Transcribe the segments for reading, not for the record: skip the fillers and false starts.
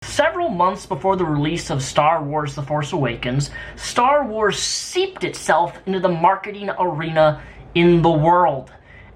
Several months before the release of Star Wars The Force Awakens, Star Wars seeped itself into the marketing arena in the world.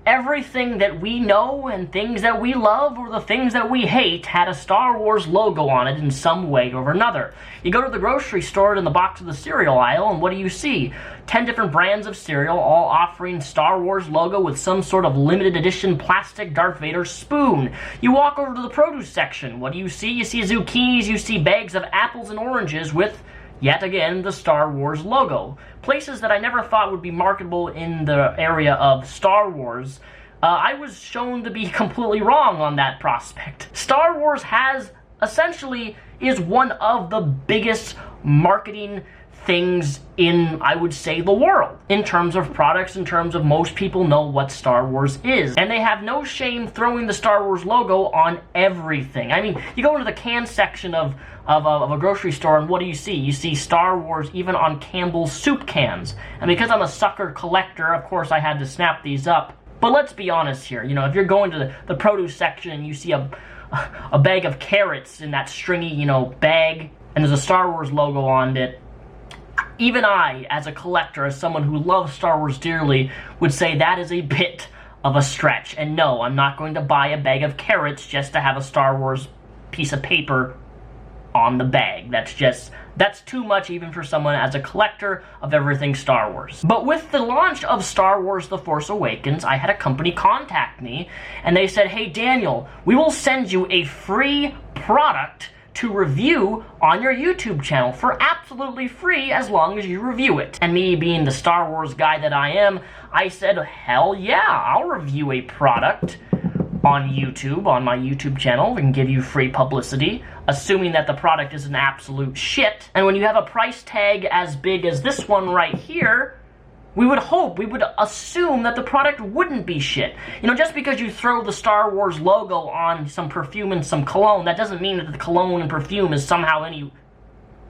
Everything that we know and things that we love or the things that we hate had a Star Wars logo on it in some way or another. You go to the grocery store in the box of the cereal aisle and what do you see? 10 different brands of cereal all offering Star Wars logo with some sort of limited edition plastic Darth Vader spoon. You walk over to the produce section. What do you see? You see zucchinis, you see bags of apples and oranges with, yet again, the Star Wars logo. Places that I never thought would be marketable in the area of Star Wars, I was shown to be completely wrong on that prospect. Star Wars is one of the biggest marketing things in, I would say, the world. In terms of products, in terms of most people know what Star Wars is. And they have no shame throwing the Star Wars logo on everything. I mean, you go into the can section of a grocery store and what do you see? You see Star Wars even on Campbell's soup cans. And because I'm a sucker collector, of course I had to snap these up. But let's be honest here, you know, if you're going to the produce section and you see a bag of carrots in that stringy, you know, bag, and there's a Star Wars logo on it, even I, as a collector, as someone who loves Star Wars dearly, would say that is a bit of a stretch. And no, I'm not going to buy a bag of carrots just to have a Star Wars piece of paper on the bag. That's too much even for someone as a collector of everything Star Wars. But with the launch of Star Wars The Force Awakens, I had a company contact me, and they said, hey Daniel, we will send you a free product to review on your YouTube channel for absolutely free as long as you review it. And me being the Star Wars guy that I am, I said, hell yeah, I'll review a product on YouTube, on my YouTube channel, and give you free publicity, assuming that the product is an absolute shit. And when you have a price tag as big as this one right here, we would assume that the product wouldn't be shit. You know, just because you throw the Star Wars logo on some perfume and some cologne, that doesn't mean that the cologne and perfume is somehow any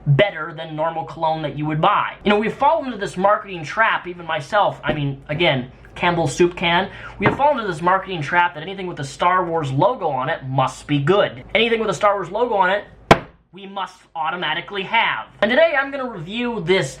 better than normal cologne that you would buy. You know, we've fallen into this marketing trap, even myself. I mean, again, Campbell's soup can. We have fallen into this marketing trap that anything with a Star Wars logo on it must be good. Anything with a Star Wars logo on it, we must automatically have. And today I'm going to review this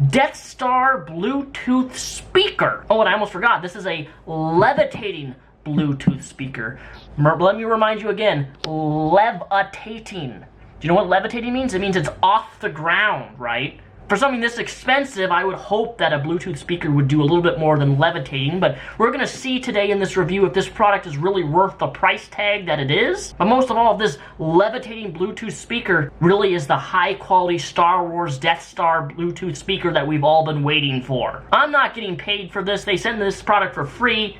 Death Star Bluetooth speaker. Oh, and I almost forgot, this is a levitating Bluetooth speaker. Let me remind you again, levitating. Do you know what levitating means? It means it's off the ground, right? For something this expensive, I would hope that a Bluetooth speaker would do a little bit more than levitating, but we're going to see today in this review if this product is really worth the price tag that it is. But most of all, if this levitating Bluetooth speaker really is the high-quality Star Wars Death Star Bluetooth speaker that we've all been waiting for. I'm not getting paid for this. They send this product for free.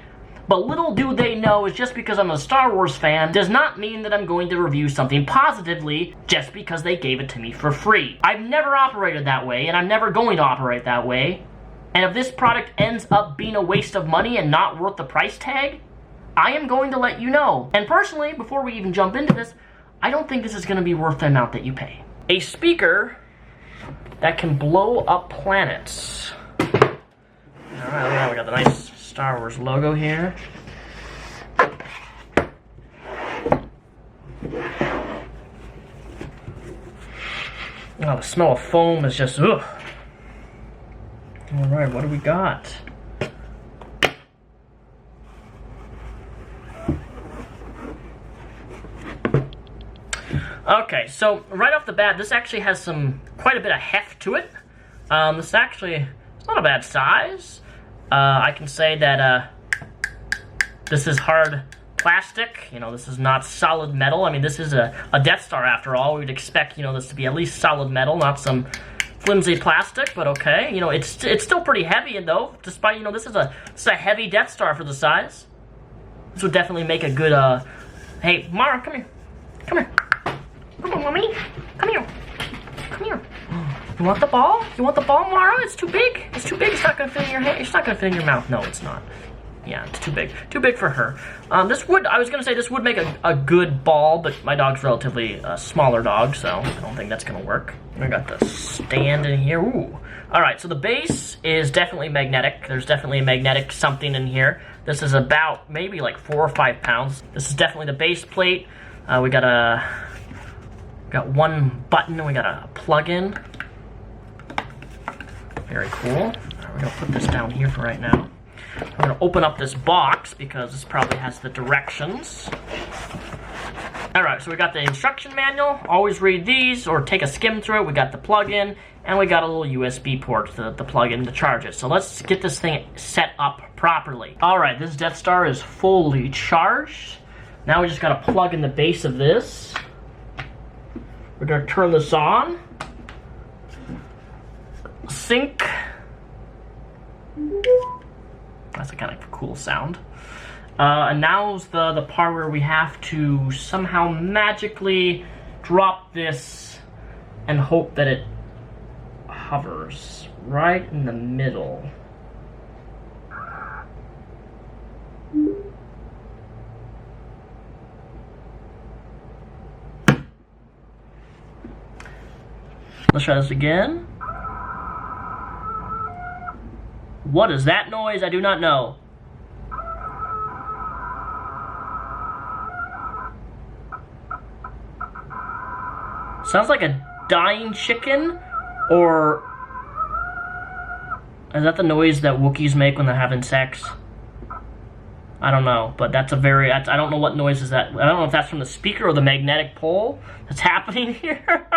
But little do they know is just because I'm a Star Wars fan does not mean that I'm going to review something positively just because they gave it to me for free. I've never operated that way, and I'm never going to operate that way. And if this product ends up being a waste of money and not worth the price tag, I am going to let you know. And personally, before we even jump into this, I don't think this is going to be worth the amount that you pay. A speaker that can blow up planets. Alright, we got the nice Star Wars logo here. Oh, the smell of foam is just, ugh. Alright, what do we got? Okay, so right off the bat, this actually has quite a bit of heft to it. It's not a bad size. I can say that this is hard plastic. You know, this is not solid metal. I mean, this is a Death Star after all. We'd expect, you know, this to be at least solid metal, not some flimsy plastic, but okay. You know, it's still pretty heavy though, despite, you know, this is a heavy Death Star for the size. This would definitely make a good, hey, Mara, come here. Come here. Come on, mommy. Come here. Come here. You want the ball? You want the ball, Mara? It's too big. It's too big. It's not gonna fit in your hand. It's not gonna fit in your mouth. No, it's not. Yeah, it's too big. Too big for her. I was gonna say this would make a good ball, but my dog's relatively a smaller dog, so I don't think that's gonna work. I got the stand in here. Ooh. Alright, so the base is definitely magnetic. There's definitely a magnetic something in here. This is about maybe like 4 or 5 pounds. This is definitely the base plate. We got a Got one button and we got a plug-in. Very cool. We're gonna put this down here for right now. I'm gonna open up this box because this probably has the directions. Alright, so we got the instruction manual. Always read these or take a skim through it. We got the plug-in and we got a little USB port to plug in to charge it. So let's get this thing set up properly. Alright, this Death Star is fully charged. Now we just gotta plug in the base of this. We're gonna turn this on. Sync. That's a kind of cool sound. And now's the part where we have to somehow magically drop this and hope that it hovers right in the middle. Let's try this again. What is that noise? I do not know. Sounds like a dying chicken, or is that the noise that Wookiees make when they're having sex? I don't know, but that's a very, I don't know what noise is that. I don't know if that's from the speaker or the magnetic pole that's happening here.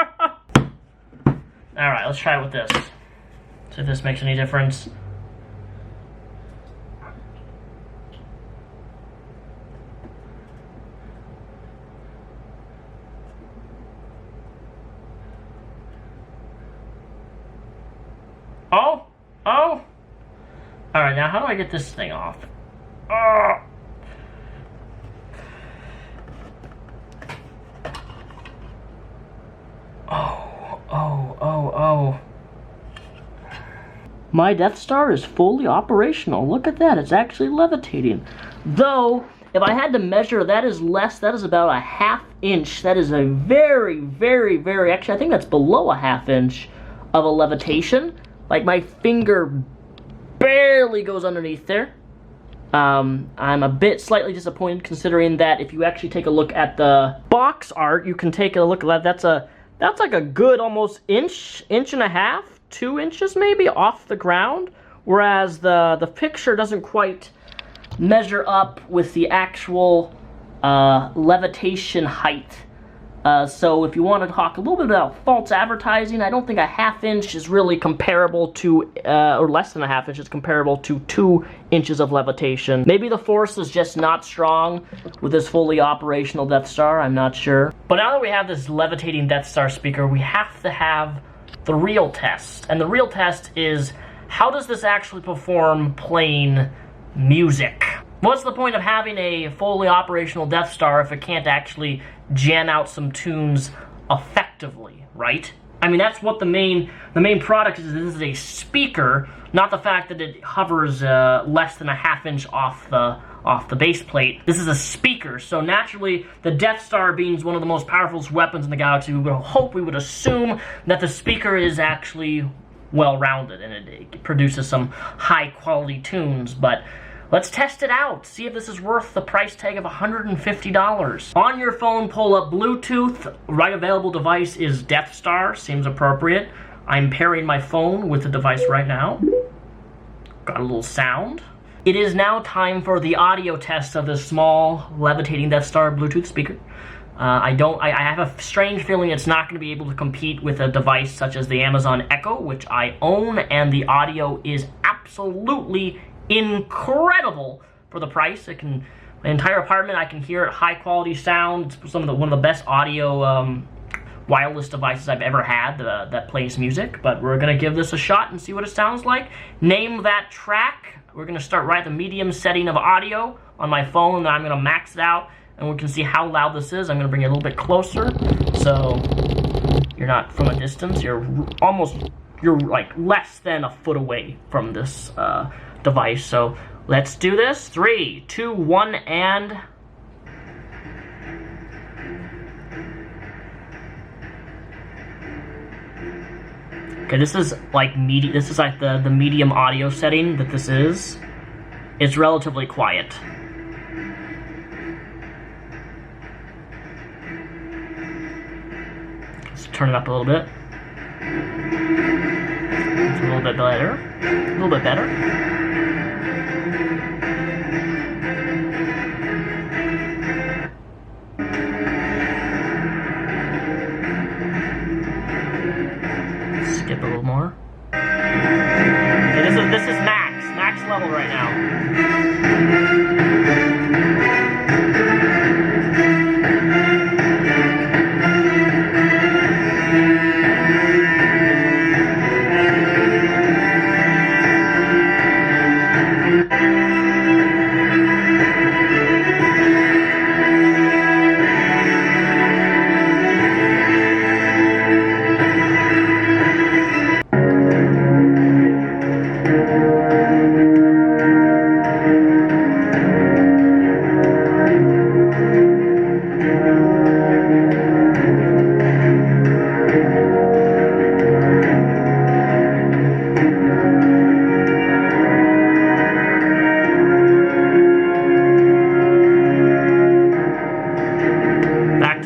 Alright, let's try it with this. See if this makes any difference. Oh! Oh! Alright, now how do I get this thing off? Oh! Oh. My Death Star is fully operational. Look at that, it's actually levitating. Though, if I had to measure, that is less, that is about a ½ inch. That is a very, actually I think that's below a ½ inch of a levitation. Like my finger barely goes underneath there. I'm a bit slightly disappointed considering that if you actually take a look at the box art, you can take a look at that. That's like a good almost inch and a half, 2 inches maybe off the ground. Whereas the picture doesn't quite measure up with the actual levitation height. So if you want to talk a little bit about false advertising, I don't think a ½ inch is really comparable to, or less than a ½ inch is comparable to 2 inches of levitation. Maybe the force is just not strong with this fully operational Death Star, I'm not sure. But now that we have this levitating Death Star speaker, we have to have the real test. And the real test is, how does this actually perform playing music? What's the point of having a fully operational Death Star if it can't actually jam out some tunes effectively, right? I mean, that's what the main product is. This is a speaker, not the fact that it hovers less than a ½ inch off the base plate. This is a speaker, so naturally, the Death Star being one of the most powerful weapons in the galaxy, we would assume that the speaker is actually well-rounded and it produces some high-quality tunes, but let's test it out. See if this is worth the price tag of $150. On your phone, pull up Bluetooth. Right available device is Death Star. Seems appropriate. I'm pairing my phone with the device right now. Got a little sound. It is now time for the audio test of this small levitating Death Star Bluetooth speaker. I have a strange feeling it's not going to be able to compete with a device such as the Amazon Echo, which I own, and the audio is absolutely incredible for the price. My entire apartment, I can hear it, high quality sound. It's one of the best audio wireless devices I've ever had that plays music. But we're gonna give this a shot and see what it sounds like. Name that track. We're gonna start right at the medium setting of audio on my phone, and I'm gonna max it out, and we can see how loud this is. I'm gonna bring it a little bit closer, so you're not from a distance. You're like less than a foot away from this device. So let's do this. 3, 2, 1, and okay, this is like the medium audio setting that this is. It's relatively quiet. Let's turn it up a little bit. It's a little bit better. A little bit better. Skip a little more. Okay, this is max level right now.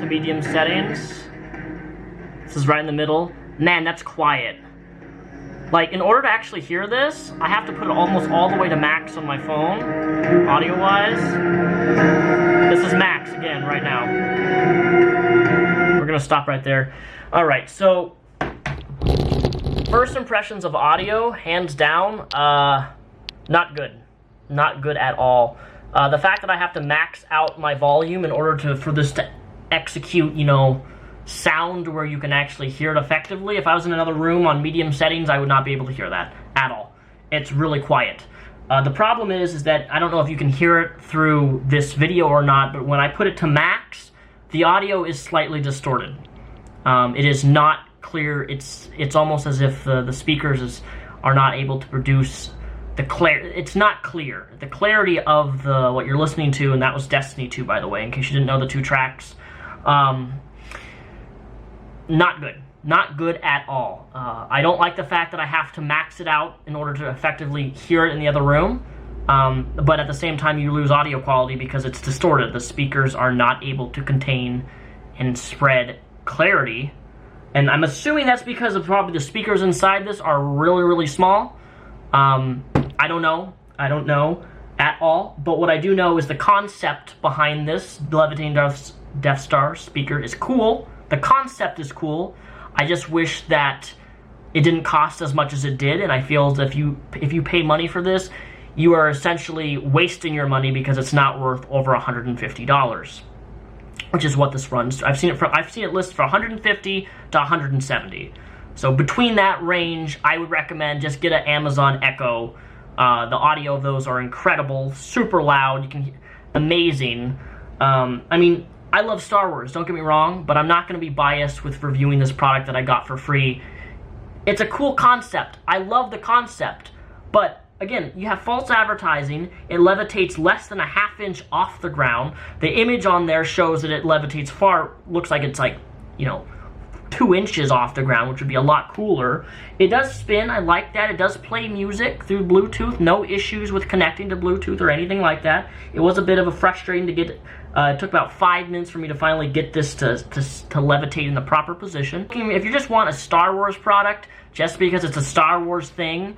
Medium settings. This is right in the middle. Man, that's quiet. Like, in order to actually hear this, I have to put it almost all the way to max on my phone, audio-wise. This is max again right now. We're gonna stop right there. All right, so first impressions of audio, hands down, not good. Not good at all. The fact that I have to max out my volume in order for this to execute, you know, sound where you can actually hear it effectively. If I was in another room on medium settings, I would not be able to hear that at all. It's really quiet. The problem is that I don't know if you can hear it through this video or not, but when I put it to max, the audio is slightly distorted. It is not clear. It's almost as if the speakers are not able to produce the it's not clear. The clarity of what you're listening to, and that was Destiny 2, by the way, in case you didn't know the 2 tracks. Not good. Not good at all. I don't like the fact that I have to max it out in order to effectively hear it in the other room. But at the same time, you lose audio quality because it's distorted. The speakers are not able to contain and spread clarity. And I'm assuming that's because of probably the speakers inside this are really, really small. I don't know. I don't know at all. But what I do know is the concept behind this Levitating Death Star speaker is cool. The concept is cool. I just wish that it didn't cost as much as it did, and I feel as if you pay money for this, you are essentially wasting your money because it's not worth over $150, which is what this runs. I've seen it listed for $150 to $170. So between that range, I would recommend just get an Amazon Echo. The audio of those are incredible, super loud. You can amazing. I mean, I love Star Wars, don't get me wrong, but I'm not going to be biased with reviewing this product that I got for free. It's a cool concept. I love the concept. But, again, you have false advertising. It levitates less than a ½ inch off the ground. The image on there shows that it levitates looks like it's like, you know, 2 inches off the ground, which would be a lot cooler. It does spin. I like that. It does play music through Bluetooth. No issues with connecting to Bluetooth or anything like that. It was a bit of a frustrating to get. It took about 5 minutes for me to finally get this to levitate in the proper position. If you just want a Star Wars product, just because it's a Star Wars thing,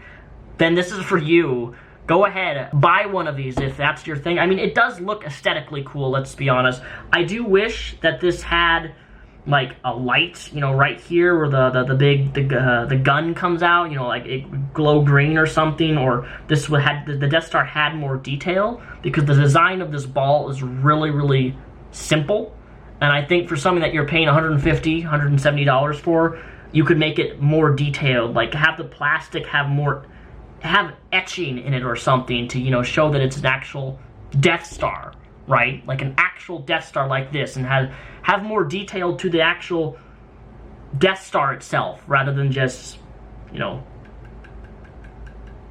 then this is for you. Go ahead, buy one of these if that's your thing. I mean, it does look aesthetically cool, let's be honest. I do wish that this had like a light, you know, right here where the gun comes out, you know, like it glow green or something, or this would had the Death Star had more detail, because the design of this ball is really, really simple. And I think for something that you're paying $150, $170 for, you could make it more detailed, like have the plastic have etching in it or something to, you know, show that it's an actual Death Star, right? Like an actual Death Star like this, and have more detail to the actual Death Star itself, rather than just, you know,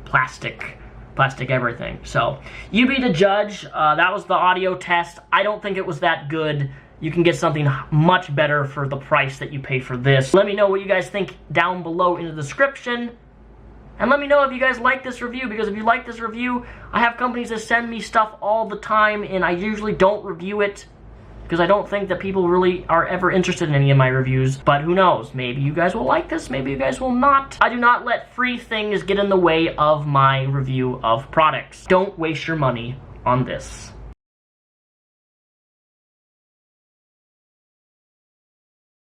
plastic everything. So, you be the judge. That was the audio test. I don't think it was that good. You can get something much better for the price that you pay for this. Let me know what you guys think down below in the description. And let me know if you guys like this review, because if you like this review, I have companies that send me stuff all the time, and I usually don't review it, because I don't think that people really are ever interested in any of my reviews, but who knows? Maybe you guys will like this, maybe you guys will not. I do not let free things get in the way of my review of products. Don't waste your money on this.